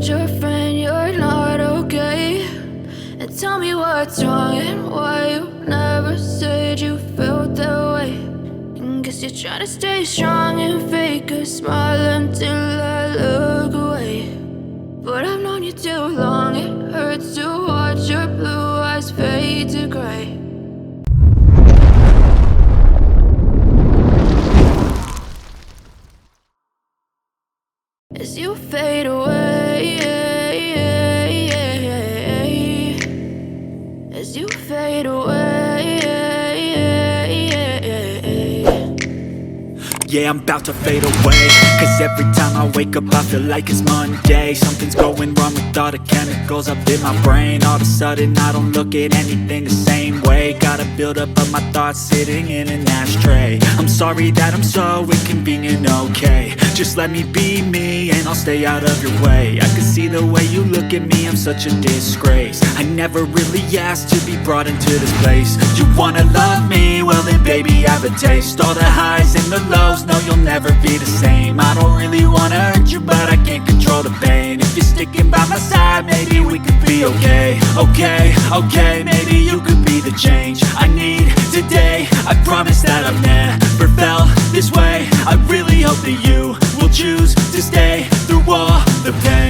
told your friend you're not okay, and tell me what's wrong and why you never said you felt that way. And guess you're trying to stay strong and fake a smile until I look away. But I've known you too long, it hurts to watch your blue eyes fade to gray. As you fade away, as you fade away. Yeah, I'm about to fade away, cause every time I wake up I feel like it's Monday. Something's going wrong with all the chemicals up in my brain. All of a sudden I don't look at anything the same way. Got a buildup of my thoughts sitting in an ashtray. I'm sorry that I'm so inconvenient, okay. Just let me be me and I'll stay out of your way. I can see the way you look at me, I'm such a disgrace. I never really asked to be brought into this place. You wanna love me? Well then baby have a taste. All the highs and the lows, no you'll never be the same. I don't really wanna hurt you but I can't control the pain. If you're sticking by my side maybe we could be okay. Okay, maybe you could be the change I need today. I promise that I've never felt this way. I really hope that you will choose to stay through all the pain.